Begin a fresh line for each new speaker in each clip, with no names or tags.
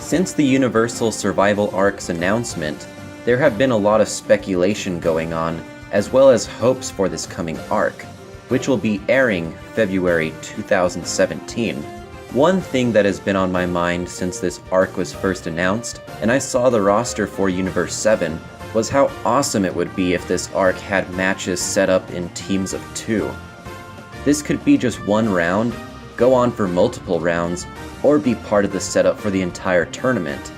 Since the Universal Survival Arc's announcement, there have been a lot of speculation going on, as well as hopes for this coming arc, which will be airing February 2017. One thing that has been on my mind since this arc was first announced, and I saw the roster for Universe 7, was how awesome it would be if this arc had matches set up in teams of 2. This could be just one round, go on for multiple rounds, or be part of the setup for the entire tournament.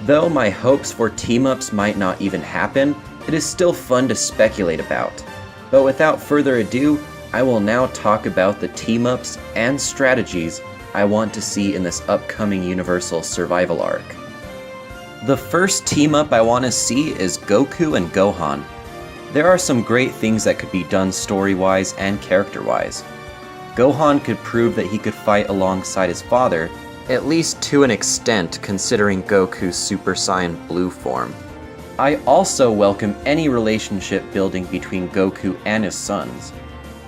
Though my hopes for team-ups might not even happen, it is still fun to speculate about. But without further ado, I will now talk about the team-ups and strategies I want to see in this upcoming Universal Survival arc. The first team-up I want to see is Goku and Gohan. There are some great things that could be done story-wise and character-wise. Gohan could prove that he could fight alongside his father, at least to an extent considering Goku's Super Saiyan Blue form. I also welcome any relationship building between Goku and his sons.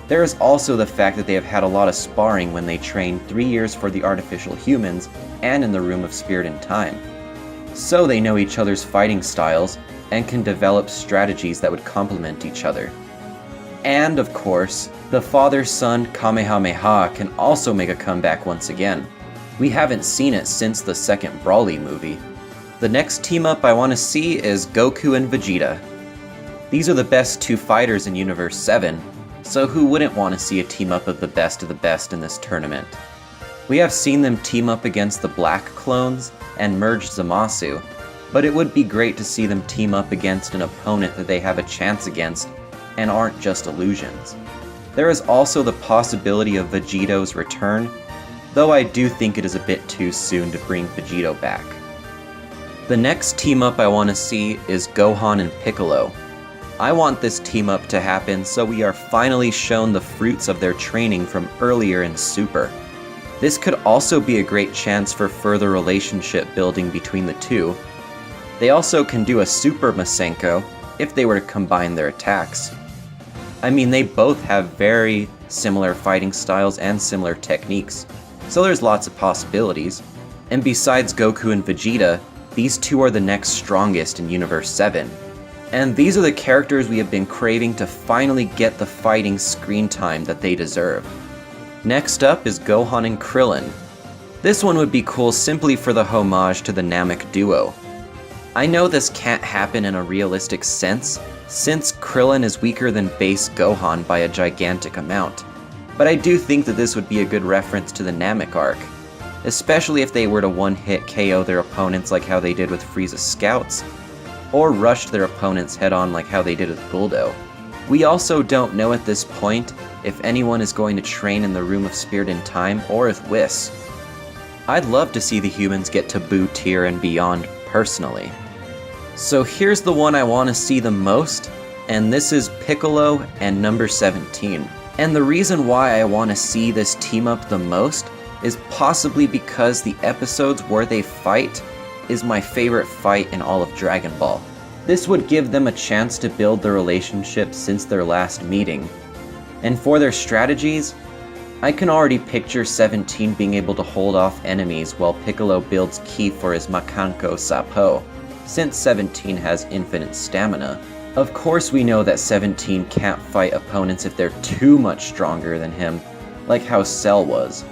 There is also the fact that they have had a lot of sparring when they trained 3 years for the artificial humans and in the Room of Spirit and Time. So they know each other's fighting styles and can develop strategies that would complement each other. And of course, the father-son Kamehameha can also make a comeback once again. We haven't seen it since the second Broly movie. The next team-up I want to see is Goku and Vegeta. These are the best 2 fighters in Universe 7, so who wouldn't want to see a team-up of the best in this tournament? We have seen them team up against the Black clones and merge Zamasu, but it would be great to see them team up against an opponent that they have a chance against and aren't just illusions. There is also the possibility of Vegito's return, though I do think it is a bit too soon to bring Vegito back. The next team-up I want to see is Gohan and Piccolo. I want this team-up to happen so we are finally shown the fruits of their training from earlier in Super. This could also be a great chance for further relationship building between the two. They also can do a Super Masenko if they were to combine their attacks. I mean, they both have very similar fighting styles and similar techniques, so there's lots of possibilities. And besides Goku and Vegeta, these two are the next strongest in Universe 7. And these are the characters we have been craving to finally get the fighting screen time that they deserve. Next up is Gohan and Krillen. This one would be cool simply for the homage to the Namek duo. I know this can't happen in a realistic sense, since Krillin is weaker than base Gohan by a gigantic amount, but I do think that this would be a good reference to the Namek arc, especially if they were to one-hit KO their opponents like how they did with Frieza's scouts, or rushed their opponents head-on like how they did with Guldo. We also don't know at this point if anyone is going to train in the Room of Spirit and Time or if Whis. I'd love to see the humans get to Boo tier and beyond personally. So here's the one I want to see the most, and this is Piccolo and number 17. And the reason why I want to see this team up the most is possibly because the episodes where they fight is my favorite fight in all of Dragon Ball. This would give them a chance to build the relationship since their last meeting. And for their strategies, I can already picture 17 being able to hold off enemies while Piccolo builds ki for his Makanko Sapo, since 17 has infinite stamina. Of course we know that 17 can't fight opponents if they're too much stronger than him, like how Cell was.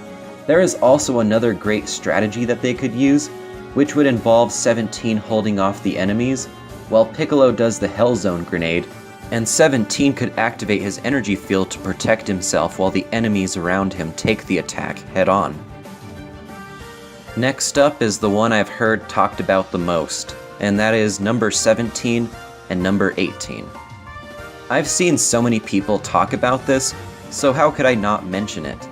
There is also another great strategy that they could use, which would involve 17 holding off the enemies, while Piccolo does the Hell Zone grenade, and 17 could activate his energy field to protect himself while the enemies around him take the attack head-on. Next up is the one I've heard talked about the most, and that is number 17 and number 18. I've seen so many people talk about this, so how could I not mention it?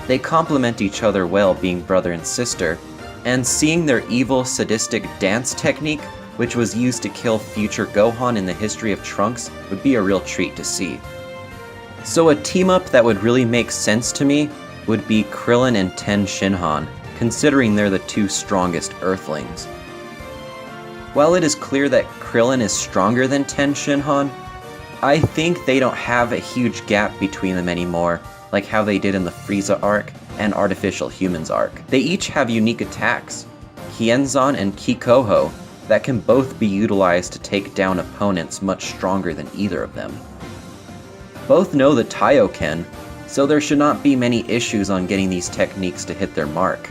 They complement each other well being brother and sister, and seeing their evil, sadistic dance technique, which was used to kill future Gohan in the history of Trunks, would be a real treat to see. So a team-up that would really make sense to me would be Crillon and Tension Han, considering they're the 2 strongest Earthlings. While it is clear that Krillin is stronger than Tension Han, I think they don't have a huge gap between them anymore, like how they did in the Frieza arc and Artificial Humans arc. They each have unique attacks. Hienzan and Kikoho, that can both be utilized to take down opponents much stronger than either of them. Both know the Taioken, so there should not be many issues on getting these techniques to hit their mark.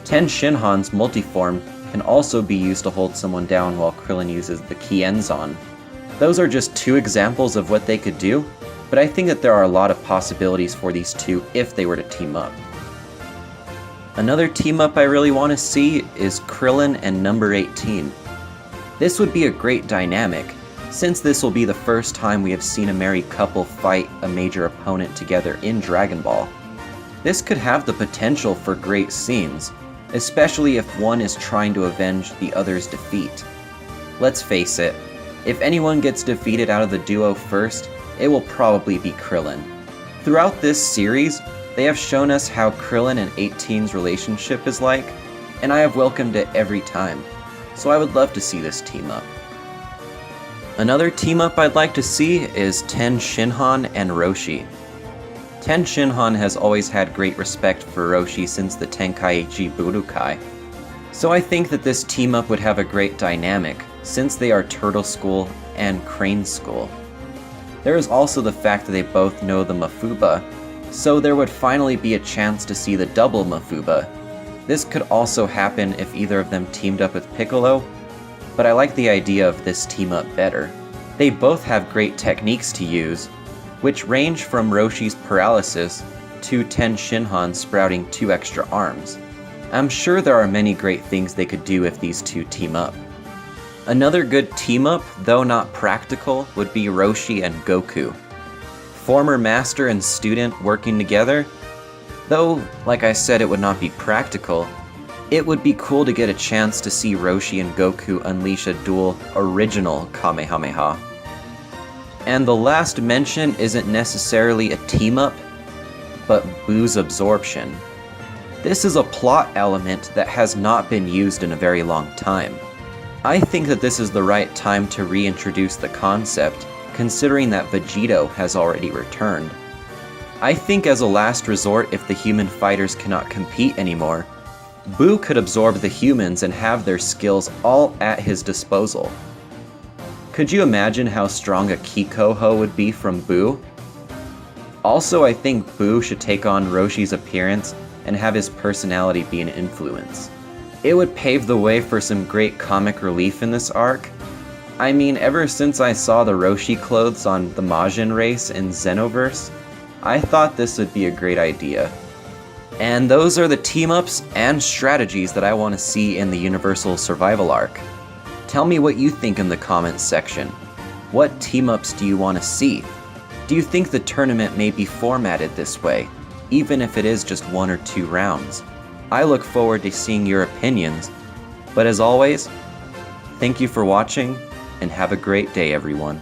Tension Han's multiform can also be used to hold someone down while Krillin uses the Kienzan. Those are just two examples of what they could do, but I think that there are a lot of possibilities for these two if they were to team up. Another team up I really want to see is Krillin and number 18. This would be a great dynamic, since this will be the first time we have seen a married couple fight a major opponent together in Dragon Ball. This could have the potential for great scenes, especially if one is trying to avenge the other's defeat. Let's face it, if anyone gets defeated out of the duo first, it will probably be Krillin. Throughout this series, they have shown us how Krillin and 18's relationship is like, and I have welcomed it every time, so I would love to see this team up. Another team up I'd like to see is Tension Han and Roshi. Tension Han has always had great respect for Roshi since the Tenkaichi Budokai, so I think that this team up would have a great dynamic, since they are Turtle School and Crane School. There is also the fact that they both know the Mafuba, so there would finally be a chance to see the double Mafuba. This could also happen if either of them teamed up with Piccolo, but I like the idea of this team up better. They both have great techniques to use, which range from Roshi's paralysis to Tension Han sprouting 2 extra arms. I'm sure there are many great things they could do if these two team up. Another good team up, though not practical, would be Roshi and Goku. Former master and student working together, though, like I said, it would not be practical. It would be cool to get a chance to see Roshi and Goku unleash a dual original Kamehameha. And the last mention isn't necessarily a team-up, but Buu's absorption. This is a plot element that has not been used in a very long time. I think that this is the right time to reintroduce the concept, considering that Vegeta has already returned. I think as a last resort, if the human fighters cannot compete anymore, Buu could absorb the humans and have their skills all at his disposal. Could you imagine how strong a Kikoho would be from Buu? Also, I think Buu should take on Roshi's appearance and have his personality be an influence. It would pave the way for some great comic relief in this arc. I mean, ever since I saw the Roshi clothes on the Majin race in Xenoverse, I thought this would be a great idea. And those are the team-ups and strategies that I want to see in the Universal Survival arc. Tell me what you think in the comments section. What team-ups do you want to see? Do you think the tournament may be formatted this way, even if it is just 1 or 2 rounds? I look forward to seeing your opinions, but as always, thank you for watching, and have a great day, everyone.